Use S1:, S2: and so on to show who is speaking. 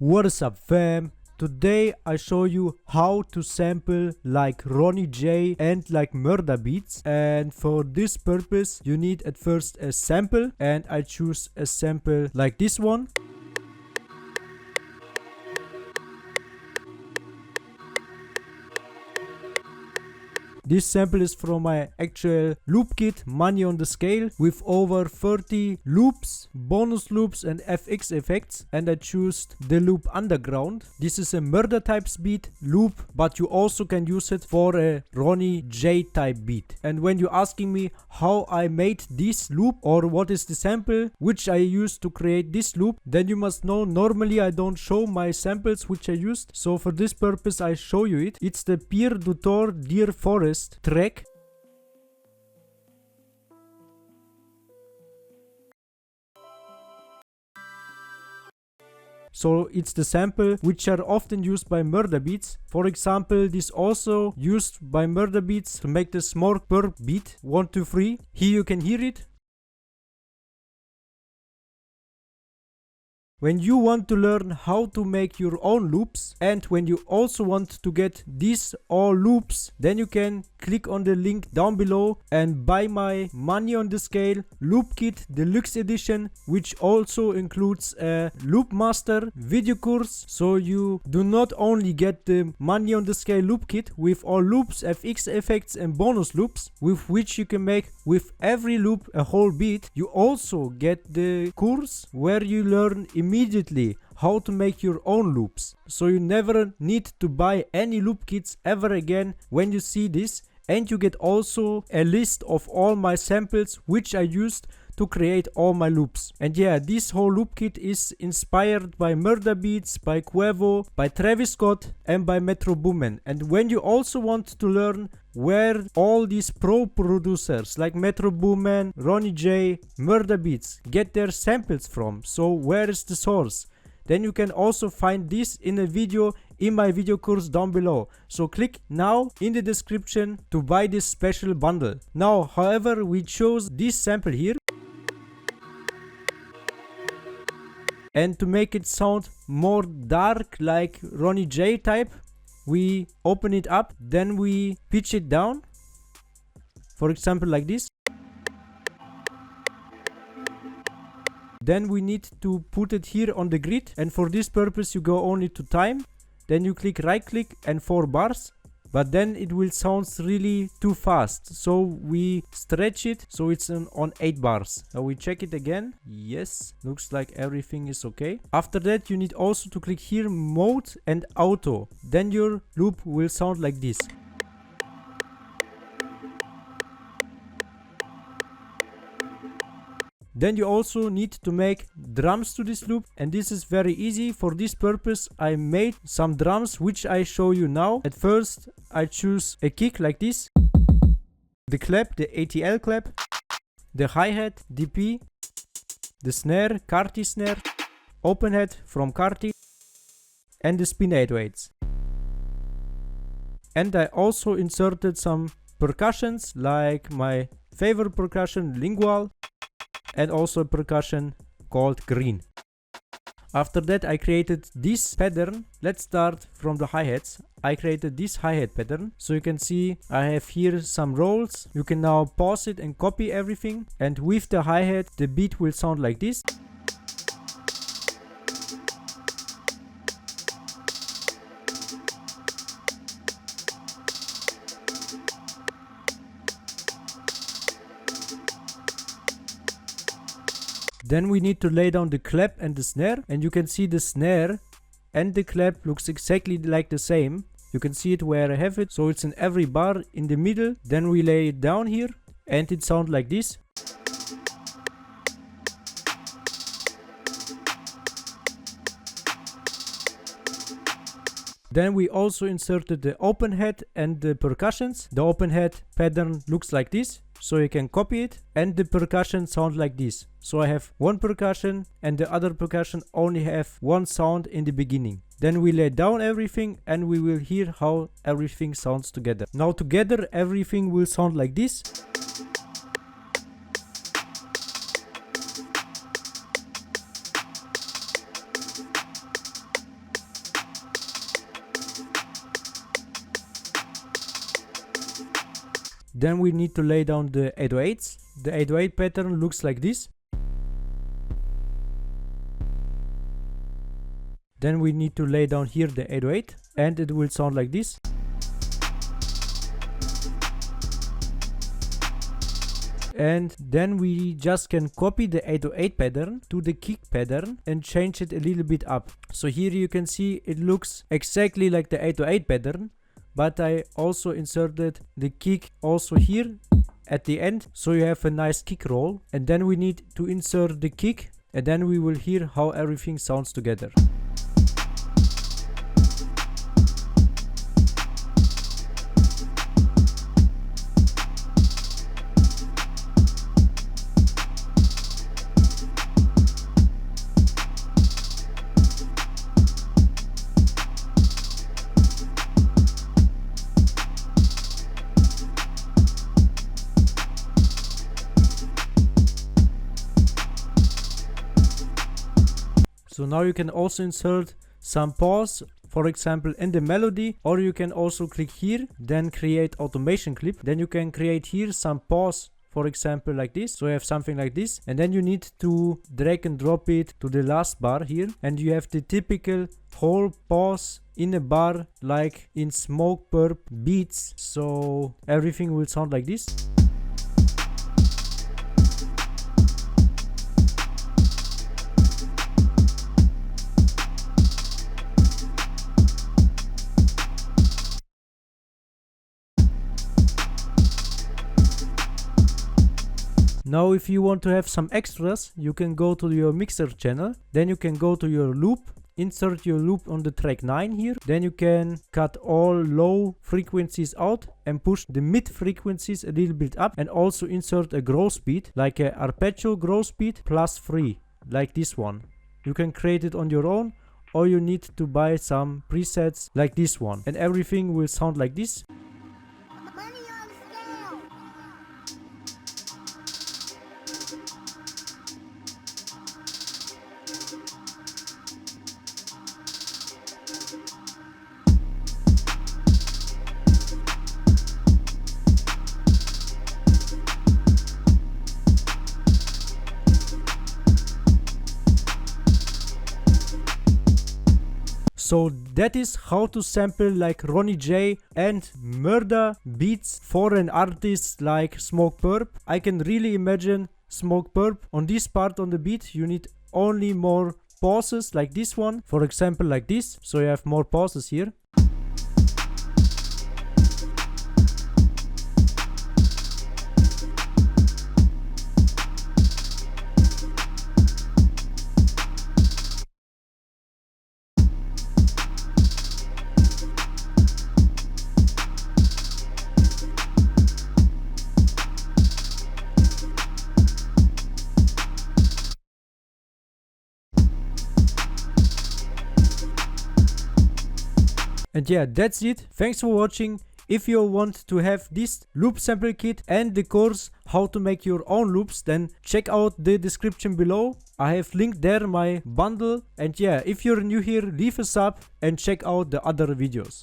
S1: What is up, fam? Today I show you how to sample like Ronny J and like Murda Beatz, and for this purpose you need at first a sample, and I choose a sample like this one. This sample is from my actual loop kit, Money on the Scale, with over 30 loops, bonus loops and FX effects, and I choose the loop Underground. This is a Murda types beat loop, but you also can use it for a Ronny J type beat. And when you're asking me how I made this loop or what is the sample which I used to create this loop, then you must know normally I don't show my samples which I used, so for this purpose I show you it. It's the Pierre Dutour Deer Forest track. So it's the sample which are often used by Murda Beatz. For example, this also used by Murda Beatz to make the Smokepurpp beat 1 2 3. Here you can hear it. When you want to learn how to make your own loops, and when you also want to get these all loops, then you can click on the link down below and buy my Money on the Scale Loop Kit Deluxe Edition, which also includes a Loop Master video course. So you do not only get the Money on the Scale Loop Kit with all loops, FX effects and bonus loops, with which you can make with every loop a whole beat, you also get the course where you learn immediately how to make your own loops. So you never need to buy any loop kits ever again when you see this, and you get also a list of all my samples which I used to create all my loops. And yeah, this whole loop kit is inspired by Murda Beatz, by Quavo, by Travis Scott and by Metro Boomin. And when you also want to learn where all these pro producers like Metro Boomin, Ronny J, Murda Beatz get their samples from, so where is the source, then you can also find this in a video in my video course down below. So click now in the description to buy this special bundle. Now, however, we chose this sample here. And to make it sound more dark like Ronny J type, we open it up, then we pitch it down. For example, like this. Then we need to put it here on the grid, and for this purpose you go only to time. Then you click right click and 4 bars. But then it will sound really too fast, so we stretch it so it's on 8 bars. Now we check it again. Yes, looks like everything is okay. After that you need also to click here mode and auto. Then your loop will sound like this. Then you also need to make drums to this loop, and this is very easy. For this purpose I made some drums which I show you now. At first I choose a kick like this, the clap, the ATL clap, the hi-hat, DP, the snare, Carti snare, open hat from Carti, and the spin 808s. And I also inserted some percussions like my favorite percussion, lingual, and also a percussion called green. After that I created this pattern. Let's start from the hi-hats. I created this hi-hat pattern. So you can see I have here some rolls. You can now pause it and copy everything. And with the hi-hat the beat will sound like this. Then we need to lay down the clap and the snare, and you can see the snare and the clap looks exactly like the same. You can see it where I have it, so it's in every bar in the middle. Then we lay it down here and it sounds like this. Then we also inserted the open hat and the percussions. The open hat pattern looks like this, so you can copy it, and the percussion sound like this. So I have one percussion and the other percussion only have one sound in the beginning. Then we lay down everything and we will hear how everything sounds together. Now together everything will sound like this. Then we need to lay down the 808s. The 808 pattern looks like this. Then we need to lay down here the 808 and it will sound like this. And then we just can copy the 808 pattern to the kick pattern and change it a little bit up. So here you can see it looks exactly like the 808 pattern, but I also inserted the kick also here at the end, so you have a nice kick roll. And then we need to insert the kick, and then we will hear how everything sounds together. So now you can also insert some pause, for example in the melody, or you can also click here, then create automation clip. Then you can create here some pause, for example like this. So you have something like this, and then you need to drag and drop it to the last bar here, and you have the typical whole pause in a bar like in Smokepurpp beats. So everything will sound like this. Now if you want to have some extras, you can go to your mixer channel, then you can go to your loop, insert your loop on the track 9 here, then you can cut all low frequencies out and push the mid frequencies a little bit up, and also insert a growth speed, like a arpeggio growth speed +3, like this one. You can create it on your own, or you need to buy some presets like this one, and everything will sound like this. So that is how to sample like Ronny J and Murda Beatz for an artist like Smokepurpp. I can really imagine Smokepurpp on this part on the beat. You need only more pauses like this one, for example like this. So you have more pauses here. And yeah, that's it. Thanks for watching. If you want to have this loop sample kit and the course how to make your own loops, then check out the description below. I have linked there my bundle. And yeah, if you're new here, leave a sub and check out the other videos.